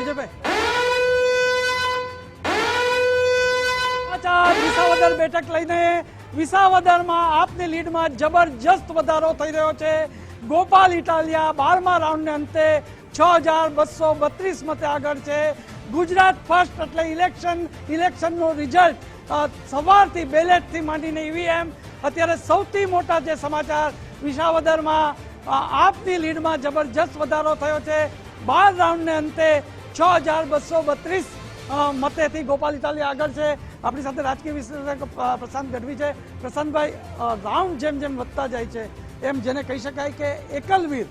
વિજયભાઈ વિસાવદર બેઠક લઈને વિસાવદરમાં આપની લીડમાં જબરજસ્ત વધારો થઈ રહ્યો છે. ગોપાલ ઇટાલિયા 12મા રાઉન્ડને અંતે 6232 મતે આગળ છે. ગુજરાત ફર્સ્ટ એટલે ઇલેક્શનનું રિઝલ્ટ સવારથી બેલેટથી માંડીને ઈવીએમ અત્યારે સૌથી મોટા જે સમાચાર વિસાવદરમાં આપની લીડમાં જબરજસ્ત વધારો થયો છે. 12 રાઉન્ડને અંતે 6232 મતેથી ગોપાલ ઇટાલિયા આગળ છે. આપણી સાથે રાજકીય વિશ્લેષક પ્રશાંત ગઢવી છે. પ્રશાંતભાઈ, રાઉન્ડ જેમ જેમ વધતા જાય છે એમ જેને કહી શકાય કે એકલવીર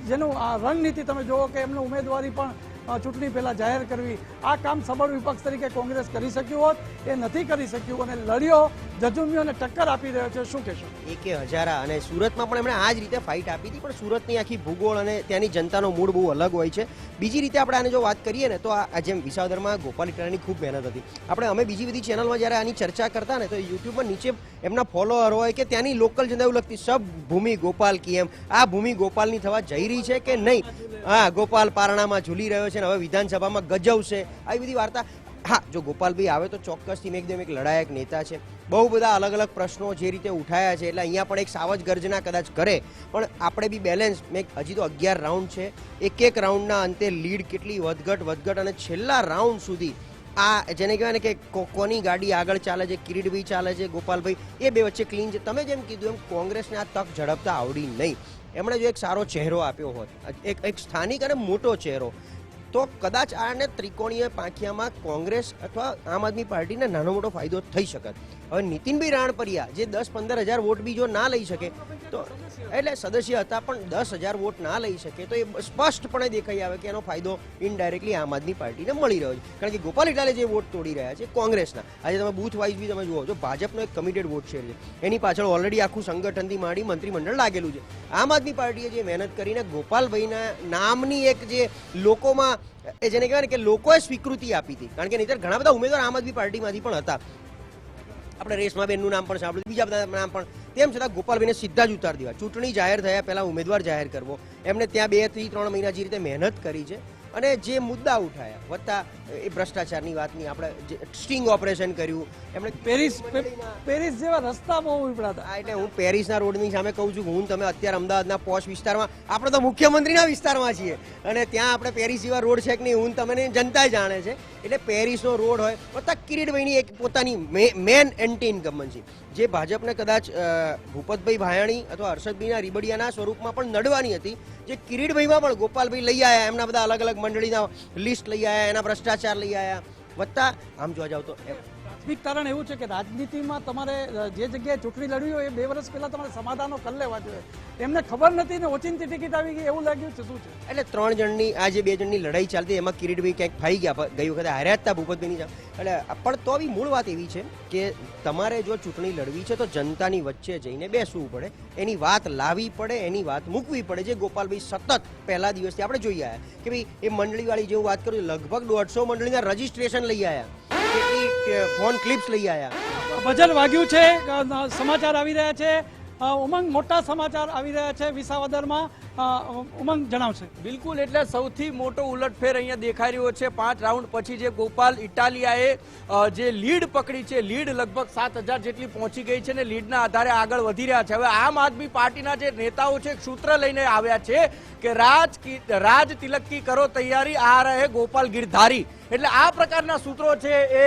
જેનું રણનીતિ તમે જુઓ કે એમનું ઉમેદવારી પણ ચૂંટણી પહેલા જાહેર કરવી, આ કામ સબળ વિપક્ષ તરીકે કોંગ્રેસ કરી શક્યું હોત, એ નથી કરી શક્યું અને લડ્યો, જજુમ્યો અને ટક્કર આપી રહ્યો છે. શું કહેશો? એકે હજારા અને સુરતમાં પણ એમણે આ જ રીતે ફાઇટ આપી હતી, પણ સુરતની આખી ભૂગોળ અને ત્યાંની જનતાનો મૂડ બહુ અલગ હોય છે. બીજી રીતે આપણે આને જો વાત કરીએ ને તો આ જેમ વિસાવદરમાં ગોપાલ ઇટાલિયાની ખૂબ મહેનત હતી. અમે બીજી બધી ચેનલમાં જ્યારે આની ચર્ચા કરતા ને તો યુટ્યુબમાં નીચે એમના ફોલોઅર હોય કે ત્યાંની લોકલ જનતા એવું લગતી સબ ભૂમિ ગોપાલ કી એમ આ ભૂમિ ગોપાલની થવા જઈ રહી છે કે નહીં. હા, ગોપાલ પારણામાં ઝૂલી રહ્યો છે ને હવે વિધાનસભામાં ગજવશે, આવી બધી વાર્તા. હા, જો ગોપાલભાઈ આવે તો ચોક્કસથી એકદમ એક લડાયક નેતા છે. બહુ બધા અલગ અલગ પ્રશ્નો જે રીતે ઉઠાયા છે એટલે અહીંયા પણ એક સાવજ ગર્જના કદાચ કરે, પણ આપણે બી બેલેન્સ. હજી તો 11 રાઉન્ડ છે. એક રાઉન્ડના અંતે લીડ કેટલી વધઘટ અને છેલ્લા રાઉન્ડ સુધી આ જેને કહેવાય ને કે કોની ગાડી આગળ ચાલે છે, કિરીટભાઈ ચાલે છે, ગોપાલભાઈ, એ બે વચ્ચે ક્લીન છે. તમે જેમ કીધું એમ કોંગ્રેસને આ તક ઝડપતા આવડી નહીં. એમણે જો એક સારો ચહેરો આપ્યો હોત, એક સ્થાનિક અને મોટો ચહેરો, તો કદાચ આને ત્રિકોણીય પાંખિયામાં કોંગ્રેસ અથવા આમ આદમી પાર્ટીને નાનો મોટો ફાયદો થઈ શકત. હવે નીતિનભાઈ રાણપરિયા જે 10-15 હજાર વોટ બી જો ના લઈ શકે તો એટલે સદસ્ય હતા પણ 10,000 વોટ ના લઈ શકે તો એ સ્પષ્ટપણે દેખાઈ આવે કે એનો ફાયદો ઇનડાયરેક્ટલી આમ આદમી પાર્ટીને મળી રહ્યો છે. કારણ કે ગોપાલ ઇટાલિયા જે વોટ તોડી રહ્યા છે કોંગ્રેસના, આજે તમે બૂથ વાઇઝ બી તમે જુઓ છો ભાજપનો એક કમિટેડ વોટ શેર છે, એની પાછળ ઓલરેડી આખું સંગઠનથી માંડી મંત્રીમંડળ લાગેલું છે. આમ આદમી પાર્ટીએ જે મહેનત કરીને ગોપાલભાઈના નામની એક જે લોકોમાં એ જેને કહેવાય ને કે લોકોએ સ્વીકૃતિ આપી હતી, કારણ કે નહીંતર ઘણા બધા ઉમેદવાર આમ આદમી પાર્ટીમાંથી પણ હતા. આપણે રેશમાબેનનું નામ પણ સાંભળ્યું, બીજા બધા નામ પણ, તેમ છતાં ગોપાલભાઈને સીધા જ ઉતાર દેવા. ચૂંટણી જાહેર થયા પહેલા ઉમેદવાર જાહેર કરવો, એમને ત્યાં 2 થી 3 મહિના જે રીતે મહેનત કરી છે અને જે મુદ્દા ઉઠાયા વત્તા એ ભ્રષ્ટાચારની વાતની આપણે જે સ્ટિંગ ઓપરેશન કર્યું, એમણે પેરિસ જેવા રસ્તા બહુ ઉપડાતા. એટલે હું પેરિસના રોડની સામે કહું છું કે હું તમે અત્યારે અમદાવાદના પોશ વિસ્તારમાં, આપણે તો મુખ્યમંત્રીના વિસ્તારમાં છીએ અને ત્યાં આપણે પેરિસ જેવા રોડ છે કે નહીં હું તમને જનતા જાણે છે. એટલે પેરિસનો રોડ હોય વત્તા કિરીટભાઈની એક પોતાની મેન એન્ટી ઇન્કમ્બન્સી જે ભાજપને કદાચ ભૂપતભાઈ ભાયાણી અથવા હર્ષદભાઈના રીબડિયાના સ્વરૂપમાં પણ નડવાની હતી, જે કિરીટભાઈમાં પણ ગોપાલભાઈ લઈ આવ્યા, એમના બધા અલગ અલગ મંડળીના લિસ્ટ લઈ આવ્યા, એના ભ્રષ્ટાચાર લઈ આવ્યા વત્તા આમ જોવા જાવ તો પ્રાથમિક કારણ એવું છે કે રાજનીતિમાં તમારે જે જગ્યાએ ચૂંટણી લડવી હોય એ 2 વર્ષ પહેલા તમારે સમાધાનો કરી લેવા જોઈએ. એમને ખબર નથી ને ઓચિંતી ટિકિટ આવી ગઈ એવું લાગ્યું છે. શું છે એટલે 3 જણની આ જે 2 જણની લડાઈ ચાલતી એમાં કિરીટભાઈ ક્યાંક ફાઈ ગયા, ગઈ વખતે હાર્યા હતા ભૂપતભાઈની. એટલે પણ તો બી મૂળ વાત એવી છે કે તમારે જો ચૂંટણી લડવી છે તો જનતાની વચ્ચે જઈને બેસવું પડે, એની વાત લાવવી પડે, એની વાત મૂકવી પડે. જે ગોપાલભાઈ સતત પહેલા દિવસથી આપણે જોઈ આવ્યા કે ભાઈ એ મંડળીવાળી જે હું વાત કરું લગભગ 150 મંડળીના રજીસ્ટ્રેશન લઈ આવ્યા, ફોન ક્લિપ્સ લઈ આવ્યા. ભજન વાગ્યું છે, સમાચાર આવી રહ્યા છે. ઉમંગ, મોટા સમાચાર આવી રહ્યા છે વિસાવદરમાં. ઉમંગ જણાવશે. બિલકુલ, એટલે સૌથી મોટો ઉલટફેર અહીંયા દેખાઈ રહ્યો છે. 5 રાઉન્ડ પછી જે ગોપાલ ઇટાલિયાએ જે લીડ પકડી છે, લીડ લગભગ 7,000 જેટલી પહોંચી ગઈ છે ને લીડના આધારે આગળ વધી રહ્યા છે. હવે આમ આદમી પાર્ટીના જે નેતાઓ છે સૂત્ર લઈને આવ્યા છે કે રાજ તિલક કી કરો તૈયારી, આ રહે ગોપાલ ગિરધારી. એટલે આ પ્રકારના સૂત્રો છે એ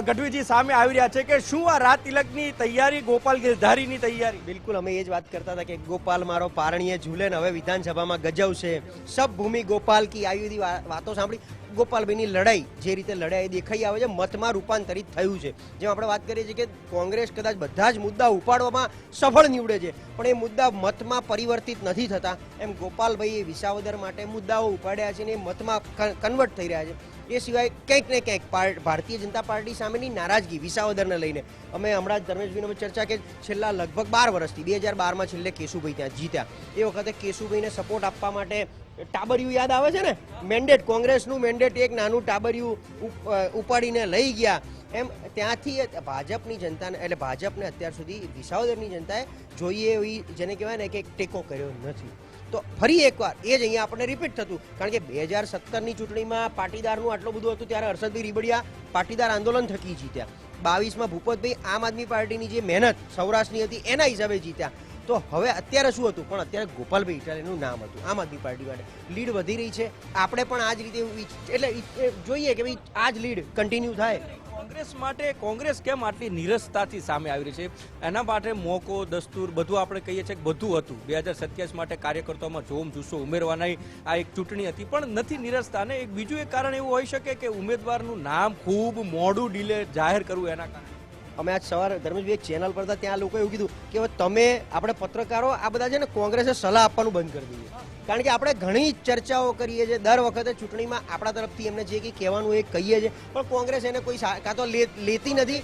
ગઢવીજી સામે આવી રહ્યા છે કે શું આ રાજ તિલકની તૈયારી, ગોપાલ ગિરધારીની તૈયારી. બિલકુલ, અમે એ જ વાત કરતા હતા કે ગોપાલ મારો પારણીએ ઝૂલે ને હવે વિધાનસભામાં ગજવશે, સબ ભૂમિ ગોપાલ કી, આવી બધી વાતો સાંભળી. ગોપાલભાઈની લડાઈ જે રીતે લડાઈ દેખાઈ આવે છે મતમાં રૂપાંતરિત થયું છે. જેમ આપણે વાત કરીએ છીએ કે કોંગ્રેસ કદાચ બધા જ મુદ્દા ઉપાડવામાં સફળ નીવડે છે પણ એ મુદ્દા મતમાં પરિવર્તિત નથી થતા, એમ ગોપાલભાઈએ વિસાવદર માટે મુદ્દાઓ ઉપાડ્યા છે ને એ મતમાં કન્વર્ટ થઈ રહ્યા છે. એ સિવાય કંઈક ને કંઈક ભારતીય જનતા પાર્ટી સામેની નારાજગી વિસાવદરને લઈને અમે હમણાં જ ધર્મેશભાઈને ચર્ચા કે છેલ્લા લગભગ 12 વર્ષથી 2012માં છેલ્લે કેશુભાઈ ત્યાં જીત્યા, એ વખતે કેશુભાઈને સપોર્ટ આપવા માટે ટાબરિયું યાદ આવે છે ને, મેન્ડેટ, કોંગ્રેસનું મેન્ડેટ એક નાનું ટાબરિયું ઉપાડીને લઈ ગયા. એમ ત્યાંથી ભાજપની જનતાને એટલે ભાજપને અત્યાર સુધી વિસાવદરની જનતાએ જોઈએ એવી જેને કહેવાય ને કે ટેકો કર્યો નથી. તો ફરી એકવાર એ જ અહીંયા આપણને રિપીટ થતું, કારણ કે 2017ની ચૂંટણીમાં પાટીદારનું આટલું બધું હતું ત્યારે હર્ષદભાઈ રીબડિયા પાટીદાર આંદોલન થકી જીત્યા, 22માં ભૂપતભાઈ આમ આદમી પાર્ટીની જે મહેનત સૌરાષ્ટ્રની હતી એના હિસાબે જીત્યા. તો હવે અત્યારે શું હતું, પણ અત્યારે ગોપાલભાઈ ઇટાલિયાનું નામ હતું આમ આદમી પાર્ટી માટે, લીડ વધી રહી છે. આપણે પણ આ જ રીતે એટલે જોઈએ કે ભાઈ આ જ લીડ કન્ટિન્યુ થાય. કોંગ્રેસ માટે કોંગ્રેસ કેમ આટલી નીરસતાથી સામે આવી રહી છે? એના માટે મોકો દસ્તુર બધું આપણે કહીએ છીએ કે બધું હતું. 2027 માટે કાર્યકર્તાઓમાં જોમ જુસ્સો ઉમેરવાના આ એક ચૂંટણી હતી, પણ નથી નીરસતા. અને એક બીજું એક કારણ એવું હોઈ શકે કે ઉમેદવારનું નામ ખૂબ મોડું ડીલે જાહેર કરવું એના કારણે. અમે આજ સવારે ધર્મેશભાઈ એક ચેનલ પર હતા, ત્યાં લોકો એવું કીધું કે હવે તમે આપણે પત્રકારો આ બધા છે ને કોંગ્રેસે સલાહ આપવાનું બંધ કરી દઈએ, કારણ કે આપણે ઘણી ચર્ચાઓ કરીએ છીએ દર વખતે ચૂંટણીમાં આપણા તરફથી એમને જે કંઈ કહેવાનું એ કહીએ છીએ, પણ કોંગ્રેસ એને કોઈ કાં તો લેતી નથી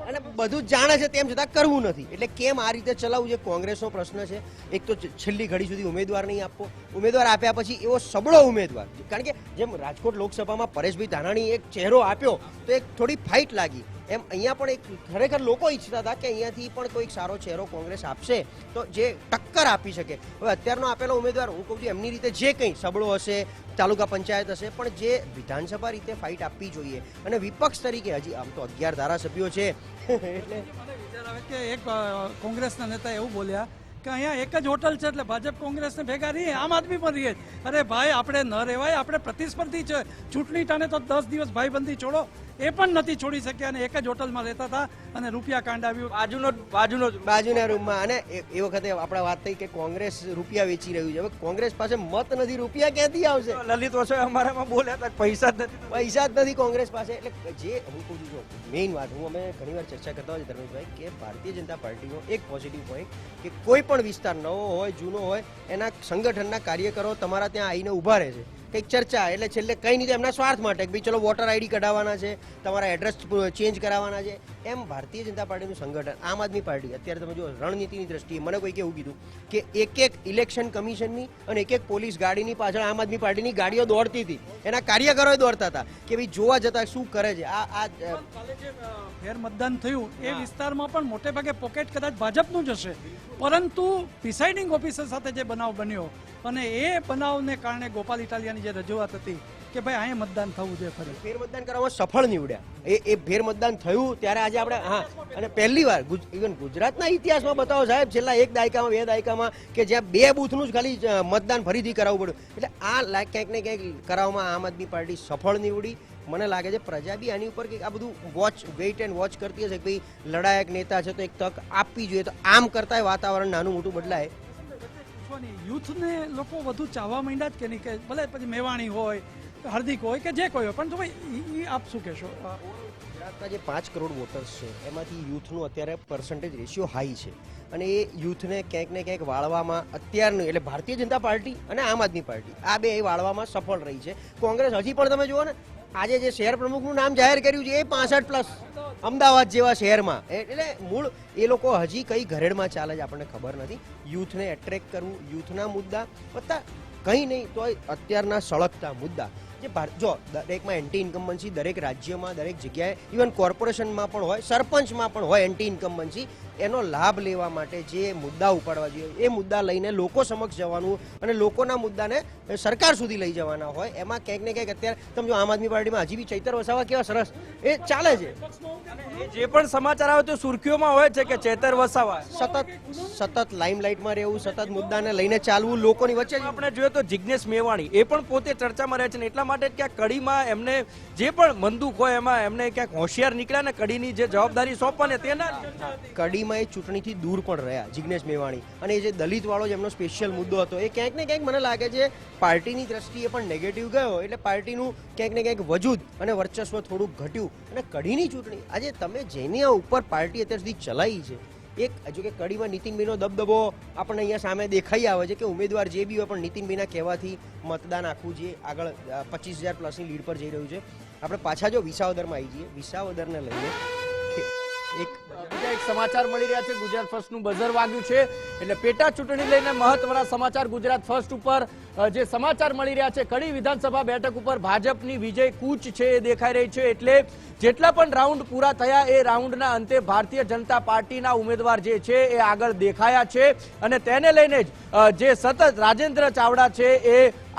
અને બધું જ જાણે છે તેમ છતાં કરવું નથી. એટલે કેમ આ રીતે ચલાવવું છે કોંગ્રેસનો પ્રશ્ન છે. એક તો છેલ્લી ઘડી સુધી ઉમેદવાર નહીં આપવો, ઉમેદવાર આપ્યા પછી એવો સબળો ઉમેદવાર, કારણ કે જેમ રાજકોટ લોકસભામાં પરેશભાઈ ધાનાણી એક ચહેરો આપ્યો તો એક થોડી ફાઇટ લાગી, એમ અહીંયા પણ એક ખરેખર લોકો ઈચ્છતા હતા કે અહીંયાથી પણ કોઈક સારો ચહેરો કોંગ્રેસ આપશે તો જે ટક્કર આપી શકે. હવે અત્યારનો આપેલો ઉમેદવાર હું કહું છું એમની રીતે જે કંઈ સબળો હશે, તાલુકા પંચાયત હશે, પણ જે વિધાનસભા રીતે ફાઇટ આપવી જોઈએ. અને વિપક્ષ તરીકે હજી આમ તો 11 ધારાસભ્યો છે એટલે મને વિચાર આવે કે એક કોંગ્રેસના નેતા એવું બોલ્યા કે અહીંયા એક જ હોટલ છે એટલે ભાજપ કોંગ્રેસને ભેગા રહીએ, આમ આદમી પણ રહીએ. અરે ભાઈ આપણે ન રહેવાય, આપણે પ્રતિસ્પર્ધી છે. ચૂંટણી ટાણે તો 10 દિવસ ભાઈબંધી છોડો એ પણ નથી છોડી શક્યા અને એક જ હોટલમાં રહેતા હતા અને રૂપિયા કાંડાવ્યું બાજુના રૂમમાં. અને એ વખતે આપણે વાત થઈ કે કોંગ્રેસ રૂપિયા વેચી રહ્યું છે. હવે કોંગ્રેસ પાસે મત નથી, રૂપિયા ક્યાંથી આવશે? લલિત વસોઈ અમારામાં બોલ્યા હતા પૈસા જ નથી, પૈસા જ નથી કોંગ્રેસ પાસે. એટલે જે હું કહું છું મેઇન વાત, હું અમે ઘણીવાર ચર્ચા કરતા હોય ધર્મેશભાઈ કે ભારતીય જનતા પાર્ટીનો એક પોઝિટિવ પોઈન્ટ કે કોઈ પણ વિસ્તાર નવો હોય જૂનો હોય એના સંગઠનના કાર્યકરો તમારા ત્યાં આવીને ઊભા રહે છે. કંઈક ચર્ચા એટલે છેલ્લે કંઈ નહીં એમના સ્વાર્થ માટે કે ભાઈ ચલો વોટર આઈડી કઢાવવાના છે, તમારા એડ્રેસ ચેન્જ કરાવવાના છે. એમ ભારતીય જનતા પાર્ટીનું સંગઠન આમ આદમી પાર્ટી અત્યારે તમે જો રણનીતિની દ્રષ્ટિએ મને કોઈક એવું કીધું કે એક ઇલેક્શન કમિશનની અને એક એક પોલીસ ગાડીની પાછળ આમ આદમી પાર્ટીની ગાડીઓ દોડતી હતી, એના કાર્યકરો દોડતા હતા કે ભાઈ જોવા જતા શું કરે છે. આ ફેર મતદાન થયું એ વિસ્તારમાં પણ મોટે ભાગે પોકેટ કદાચ ભાજપનું જ હશે, પરંતુ પ્રિસાઇડિંગ ઓફિસર સાથે જે બનાવ બન્યો અને એ બનાવને કારણે ગોપાલ ઇટાલિયાની જે રજૂઆત હતી કે ભાઈ અહીંયા મતદાન થવું જોઈએ, ફરી ફેર મતદાન કરવામાં સફળ નીવડ્યા. એ ફેર મતદાન થયું ત્યારે આજે આપણે અને પહેલી વાર ઇવન ગુજરાતના ઇતિહાસમાં બતાવો સાહેબ છેલ્લા 1 દાયકામાં 2 દાયકામાં કે જ્યાં 2 બૂથનું જ ખાલી મતદાન ફરીથી કરાવવું પડ્યું. એટલે આ ક્યાંક ને ક્યાંક કરાવવામાં આમ આદમી પાર્ટી સફળ નીવડી. મને લાગે છે પ્રજા બી આની ઉપર આ બધું વેઇટ એન્ડ વોચ કરતી હશે કે ભાઈ લડાયક નેતા છે તો એક તક આપવી જોઈએ. તો આમ કરતા વાતાવરણ નાનું મોટું બદલાય. યુથને લોકો વધુ ચાહવા માંડ્યા જ કે નહીં, કે ભલે પછી મેવાણી હોય, હાર્દિક હોય કે જે કોઈ હોય, પણ તો ભાઈ આપ શું કહેશો? ગુજરાતના જે 5 કરોડ વોટર્સ છે એમાંથી યુથનું અત્યારે પર્સન્ટેજ રેશિયો હાઈ છે અને એ યુથને ક્યાંક ને ક્યાંક વાળવામાં અત્યારનું એટલે ભારતીય જનતા પાર્ટી અને આમ આદમી પાર્ટી આ બે વાળવામાં સફળ રહી છે. કોંગ્રેસ હજી પણ તમે જુઓ ને આજે જે શહેર પ્રમુખનું નામ જાહેર કર્યું છે એ 65+ અમદાવાદ જેવા શહેરમાં, એટલે મૂળ એ લોકો હજી કઈ ઘરેડમાં ચાલે છે આપણને ખબર નથી. યુથને એટ્રેક્ટ કરવું, યુથના મુદ્દા વત્તા કંઈ નહીં તો અત્યારના સળગતા મુદ્દા જે જો દરેકમાં એન્ટી ઇન્કમ્બન્સી દરેક રાજ્યમાં દરેક જગ્યાએ ઇવન કોર્પોરેશનમાં પણ હોય, સરપંચમાં પણ હોય એન્ટી ઇન્કમ્બન્સી. એનો લાભ લેવા માટે જે મુદ્દા ઉપાડવા જોઈએ એ મુદ્દા લઈને લોકો સમક્ષ જવાનું અને લોકોના મુદ્દાને સરકાર સુધી લઈ જવાના હોય. એમાં ક્યાંક ને ક્યાંક અત્યારે તમે જો આમ આદમી પાર્ટીમાં હજી બી ચૈતર વસાવા કેવા સરસ એ ચાલે છે. જે પણ સમાચાર આવે તો સુર્ખીઓમાં હોય છે કે ચૈતર વસાવા સતત લાઇમલાઇટમાં રહેવું, સતત મુદ્દાને લઈને ચાલવું લોકોની વચ્ચે. આપણે જોઈએ તો જિજ્ઞેશ મેવાણી એ પણ પોતે ચર્ચામાં રહે છે ને એટલા માટે ક્યાંક કડીમાં એમને જે પણ બંદૂક હોય એમાં એમને ક્યાંક હોશિયાર નીકળ્યા ને કડીની જે જવાબદારી સોંપવાને તેના કડીમાં એ ચૂંટણીથી દૂર પણ રહ્યા જિજ્ઞેશ મેવાણી. અને એ જે દલિત વાળો જેમનો સ્પેશિયલ મુદ્દો હતો એ ક્યાંક ને ક્યાંક મને લાગે છે પાર્ટીની દ્રષ્ટિએ પણ નેગેટિવ ગયો, એટલે પાર્ટીનું ક્યાંક ને ક્યાંક વજૂદ અને વર્ચસ્વ થોડુંક ઘટ્યું. અને કડીની ચૂંટણી આજે તમે જેની ઉપર પાર્ટી અત્યાર સુધી ચલાવી છે એક હજુ કે કડીમાં નીતિનભાઈનો દબદબો આપણને અહીંયા સામે દેખાઈ આવે છે કે ઉમેદવાર જે બી હોય પણ નીતિનભાઈના કહેવાથી મતદાન આખું જે આગળ 25,000+ લીડ પર જઈ રહ્યું છે. આપણે પાછા જો વિસાવદરમાં આવી જઈએ, વિસાવદરને લઈને એક સમાચાર મળી રહ્યા છે. ગુજરાત ફર્સ્ટનું બઝર વાગ્યું છે એટલે પેટા ચૂંટણી લઈને મહત્વના સમાચાર ગુજરાત ફર્સ્ટ ઉપર જે સમાચાર મળી રહ્યા છે. કડી વિધાનસભા બેઠક ઉપર ભાજપની વિજય કૂચ છે એ દેખાઈ રહી છે. એટલે જેટલા પણ રાઉન્ડ પૂરા થયા એ રાઉન્ડના અંતે ભારતીય જનતા પાર્ટીના ઉમેદવાર જે છે એ આગળ દેખાયા છે અને તેને લઈને જ જે સતત રાજેન્દ્ર ચાવડા છે એ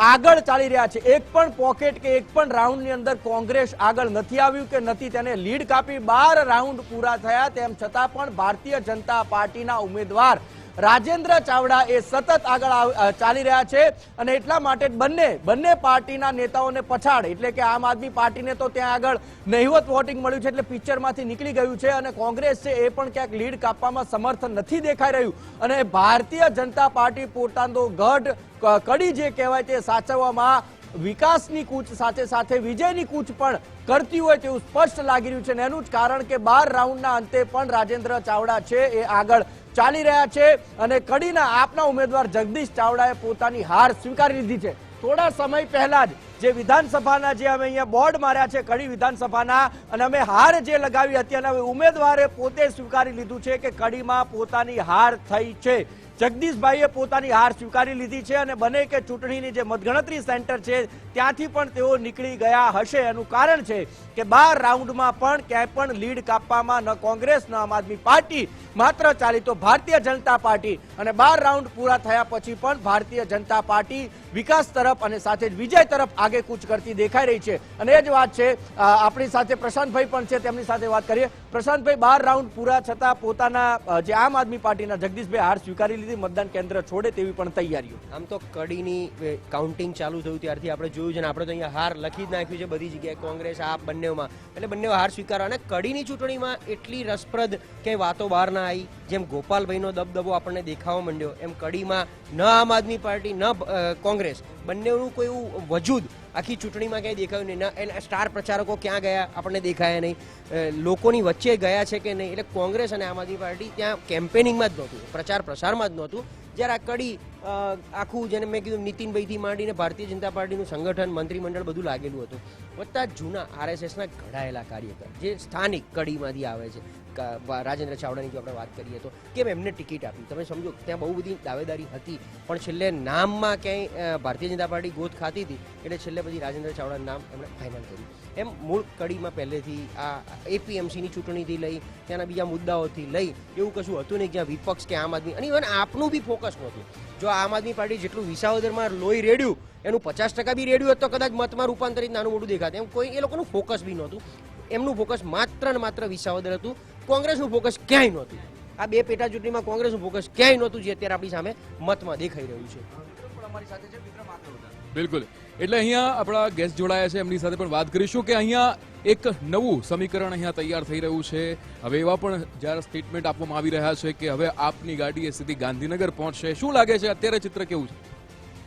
આગળ ચાલી રહ્યા છે. એક પણ પોકેટ કે એક પણ રાઉન્ડની અંદર કોંગ્રેસ આગળ નથી આવ્યું કે નથી તેને લીડ કાપી. 12 રાઉન્ડ પૂરા થયા તેમ છતાં પણ ભારતીય જનતા પાર્ટીના ઉમેદવાર રાજેન્દ્ર ચાવડા એ સતત આગળ ચાલી રહ્યા છે અને એટલા માટે બંને પાર્ટીના નેતાઓને પછાડ એટલે કે આમ આદમી પાર્ટીને તો ત્યાં આગળ નહિવત વોટિંગ મળ્યું છે એટલે પિક્ચરમાંથી નીકળી ગયું છે અને કોંગ્રેસ છે એ પણ ક્યાંક લીડ કાપવામાં સમર્થ નથી દેખાઈ રહ્યું અને ભારતીય જનતા પાર્ટી પોતાનો ગઢ કડી જે કહેવાય તે સાચવવામાં વિકાસની કૂચ સાથે સાથે વિજયની કૂચ પણ કરતી હોય તેવું સ્પષ્ટ લાગી રહ્યું છે અને એનું જ કારણ કે 12 રાઉન્ડના અંતે પણ રાજેન્દ્ર ચાવડા છે એ આગળ ચાલી રહ્યા છે અને કડીના આપના ઉમેદવાર જગદીશ ચાવડાએ પોતાની હાર સ્વીકારી લીધી છે. થોડા સમય પહેલા જ જે વિધાનસભાના જે અમે અહીંયા બોર્ડ માર્યા છે કડી વિધાનસભાના અને અમે હાર જે લગાવી હતી અને હવે ઉમેદવારે પોતે સ્વીકારી લીધું છે કે કડીમાં પોતાની હાર થઈ છે. જગદીશભાઈએ પોતાની હાર સ્વીકારી લીધી છે અને બને કે ચૂંટણીની જે મતગણતરી સેન્ટર છે ત્યાંથી પણ તેઓ નીકળી ગયા હશે. એનું કારણ છે કે 12 રાઉન્ડમાં પણ ક્યાંય પણ લીડ કાપવામાં ન કોંગ્રેસ ન આમ આદમી પાર્ટી માત્ર ચાલી તો ભારતીય જનતા પાર્ટી અને 12 રાઉન્ડ પૂરા થયા પછી પણ ભારતીય જનતા પાર્ટી વિકાસ તરફ અને સાથે જ વિજય તરફ આગે કૂચ કરતી દેખાઈ રહી છે. અને એ જ વાત છે આપણી સાથે પ્રશાંતભાઈ પણ છે તેમની સાથે વાત કરીએ. પ્રશાંતભાઈ, 12 રાઉન્ડ પૂરા છતાં પોતાના જે આમ આદમી પાર્ટીના જગદીશભાઈ હાર સ્વીકારી લીધી, મતદાન કેન્દ્ર છોડે તેવી પણ તૈયારીઓ. આમ તો કડીની કાઉન્ટિંગ ચાલુ થયું ત્યારથી આપણે જોયું છે ને આપણે તો અહીંયા હાર લખી જ નાખ્યું છે બધી જગ્યાએ કોંગ્રેસ આપ બંનેમાં એટલે બંને હાર સ્વીકારવા અને કડીની ચૂંટણીમાં એટલી રસપ્રદ કે વાતો બહાર ના આવી. જેમ ગોપાલભાઈનો દબદબો આપણને દેખાવા માંડ્યો એમ કડીમાં ન આમ આદમી પાર્ટી ન કોંગ્રેસ બંનેનું કોઈ એવું વજૂદ આખી ચૂંટણીમાં ક્યાંય દેખાયું નહીં. એના સ્ટાર પ્રચારકો ક્યાં ગયા આપણને દેખાયા નહીં, લોકોની વચ્ચે ગયા છે કે નહીં. એટલે કોંગ્રેસ અને આમ આદમી પાર્ટી ત્યાં કેમ્પેનિંગમાં જ નહોતું, પ્રચાર પ્રસારમાં જ નહોતું. જ્યારે આ કડી આખું જેને મેં કીધું નીતિનભાઈથી માંડીને ભારતીય જનતા પાર્ટીનું સંગઠન મંત્રીમંડળ બધું લાગેલું હતું. વત્તા જૂના RSSના ઘડાયેલા કાર્યકર જે સ્થાનિક કડીમાંથી આવે છે. રાજેન્દ્ર ચાવડાની જો આપણે વાત કરીએ તો કેમ એમને ટિકિટ આપી તમે સમજો ત્યાં બહુ બધી દાવેદારી હતી પણ છેલ્લે નામમાં ક્યાંય ભારતીય જનતા પાર્ટી ગોથ ખાતી હતી એટલે છેલ્લે પછી રાજેન્દ્ર ચાવડાનું નામ એમણે ફાઇનલ કર્યું. એમ મૂળ કડીમાં પહેલેથી આ APMCની ચૂંટણીથી લઈ ત્યાંના બીજા મુદ્દાઓથી લઈ એવું કશું હતું નહીં જ્યાં વિપક્ષ કે આમ આદમી અને ઇવન આપનું બી ફોકસ નહોતું. જો આમ આદમી પાર્ટી જેટલું વિસાવદરમાં લોહી રેડ્યું એનું 50% બી રેડ્યું હોત તો કદાચ મતમાં રૂપાંતરિત નાનું મોટું દેખાત. એમ કોઈ એ લોકોનું ફોકસ બી નહોતું. એમનું ફોકસ માત્ર ને માત્ર વિસાવદર હતું. કોંગ્રેસનું ફોકસ ક્યાંય નહોતું. આ બે પેટા ચૂંટણીમાં કોંગ્રેસનું ફોકસ ક્યાંય નહોતું જે અત્યારે આપણી સામે મતમાં દેખાઈ રહ્યું છે. બિલકુલ. એટલે અહીંયા આપણા ગેસ્ટ જોડાયા છે એમની સાથે પણ વાત કરીશું કે અહીંયા એક નવું સમીકરણ અહીંયા તૈયાર થઈ રહ્યું છે. હવે એવા પણ જ્યારે સ્ટેટમેન્ટ આપવામાં આવી રહ્યા છે કે હવે આપની ગાડી એ સીધી ગાંધીનગર પહોંચશે. શું લાગે છે અત્યારે ચિત્ર કેવું છે?